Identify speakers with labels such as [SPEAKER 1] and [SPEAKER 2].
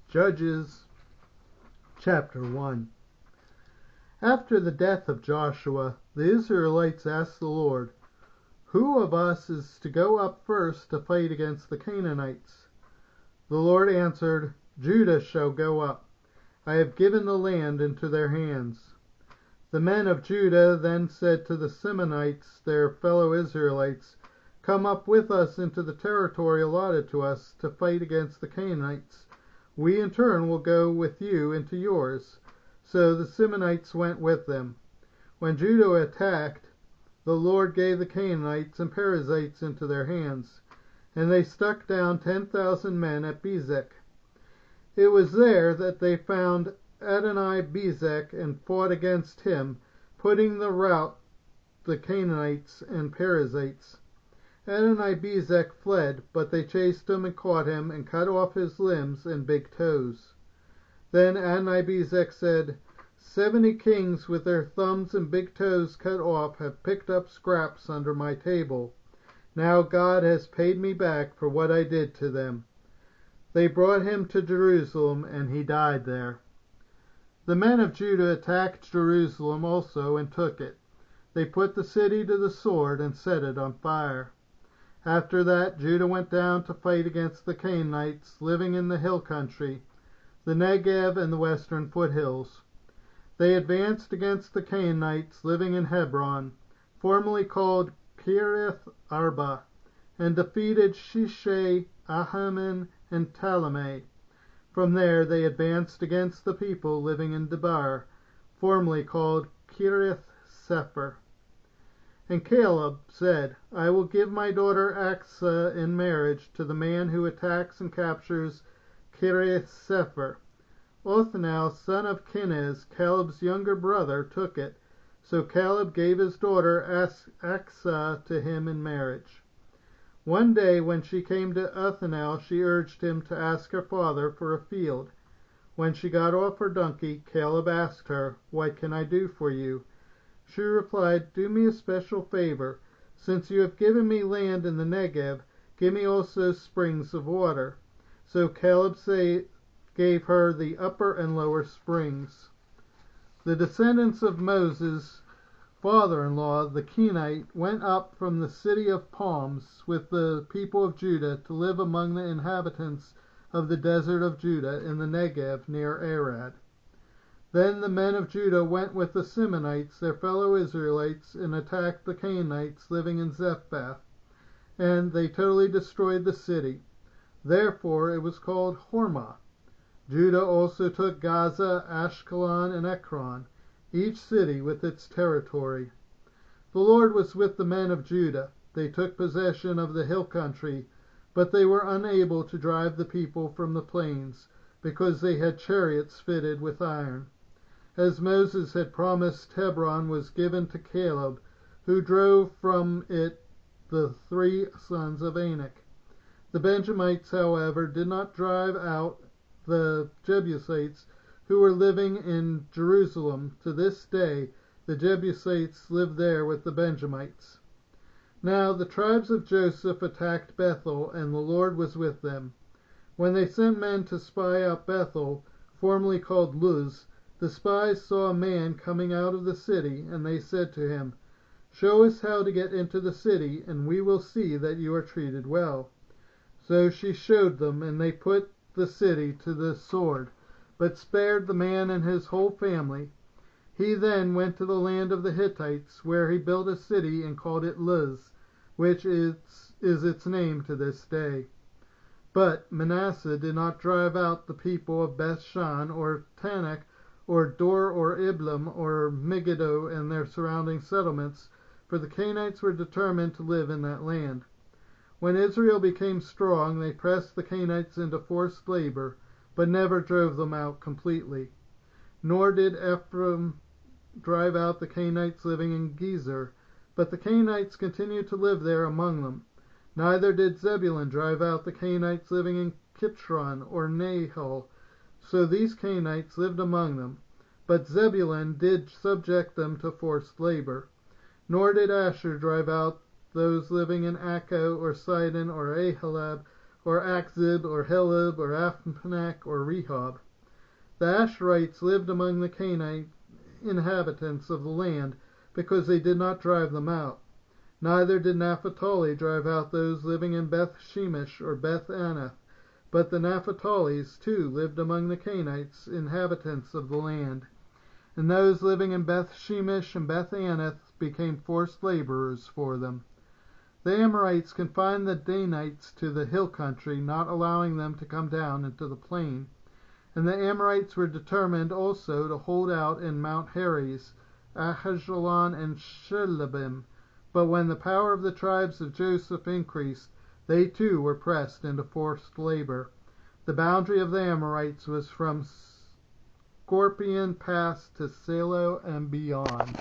[SPEAKER 1] Judges chapter 1. After the death of Joshua, the Israelites asked the Lord, "Who of us is to go up first to fight against the Canaanites?" The Lord answered, "Judah shall go up. I have given the land into their hands." The men of Judah then said to the Simeonites, their fellow Israelites, "Come up with us into the territory allotted to us to fight against the Canaanites. We in turn will go with you into yours." So the Simeonites went with them. When Judah attacked, the Lord gave the Canaanites and Perizzites into their hands, and they struck down 10,000 men at Bezek. It was there that they found Adoni-Bezek and fought against him, putting to rout the Canaanites and Perizzites. Adoni-Bezek fled, but they chased him and caught him and cut off his limbs and big toes. Then Adoni-Bezek said, 70 kings with their thumbs and big toes cut off have picked up scraps under my table. Now God has paid me back for what I did to them." They brought him to Jerusalem, and he died there. The men of Judah attacked Jerusalem also and took it. They put the city to the sword and set it on fire. After that, Judah went down to fight against the Canaanites living in the hill country, the Negev and the western foothills. They advanced against the Canaanites living in Hebron, formerly called Kiriath Arba, and defeated Sheshai, Ahiman, and Talmai. From there they advanced against the people living in Debar, formerly called Kiriath Sepher. And Caleb said, "I will give my daughter Achsah in marriage to the man who attacks and captures Kiriath Sepher." Othniel, son of Kenaz, Caleb's younger brother, took it, so Caleb gave his daughter Achsah to him in marriage. One day when she came to Othniel, she urged him to ask her father for a field. When she got off her donkey, Caleb asked her, "What can I do for you?" She replied, "Do me a special favor. Since you have given me land in the Negev, give me also springs of water." So Caleb gave her the upper and lower springs. The descendants of Moses' father-in-law, the Kenite, went up from the city of palms with the people of Judah to live among the inhabitants of the desert of Judah in the Negev near Arad. Then the men of Judah went with the Simeonites, their fellow Israelites, and attacked the Canaanites living in Zephath, and they totally destroyed the city. Therefore it was called Hormah. Judah also took Gaza, Ashkelon, and Ekron, each city with its territory. The Lord was with the men of Judah. They took possession of the hill country, but they were unable to drive the people from the plains, because they had chariots fitted with iron. As Moses had promised, Hebron was given to Caleb, who drove from it the 3 sons of Anak. The Benjamites, however, did not drive out the Jebusites who were living in Jerusalem. To this day the Jebusites live there with the Benjamites. Now the tribes of Joseph attacked Bethel, and the Lord was with them. When they sent men to spy out Bethel, formerly called Luz, the spies saw a man coming out of the city, and they said to him, "Show us how to get into the city, and we will see that you are treated well." So she showed them, and they put the city to the sword, but spared the man and his whole family. He then went to the land of the Hittites, where he built a city and called it Luz, which is its name to this day. But Manasseh did not drive out the people of Bethshan or Tanakh or Dor or Iblim or Megiddo and their surrounding settlements, for the Canaanites were determined to live in that land. When Israel became strong, they pressed the Canaanites into forced labor, but never drove them out completely. Nor did Ephraim drive out the Canaanites living in Gezer, but the Canaanites continued to live there among them. Neither did Zebulun drive out the Canaanites living in Kitron or Nahal, so these Canaanites lived among them. But Zebulun did subject them to forced labor. Nor did Asher drive out those living in Acco or Sidon or Ahalab or Achzib, or Heleb, or Aphmanach, or Rehob. The Asherites lived among the Canaanite inhabitants of the land, because they did not drive them out. Neither did Naphtali drive out those living in Beth Shemesh or Beth Anath, but the Naphtalites too lived among the Canaanites inhabitants of the land. And those living in Beth Shemesh and Beth Anath became forced laborers for them. The Amorites confined the Danites to the hill country, not allowing them to come down into the plain. And the Amorites were determined also to hold out in Mount Heres, Ajalon, and Shelabim. But when the power of the tribes of Joseph increased, they too were pressed into forced labor. The boundary of the Amorites was from Scorpion Pass to Salo and beyond.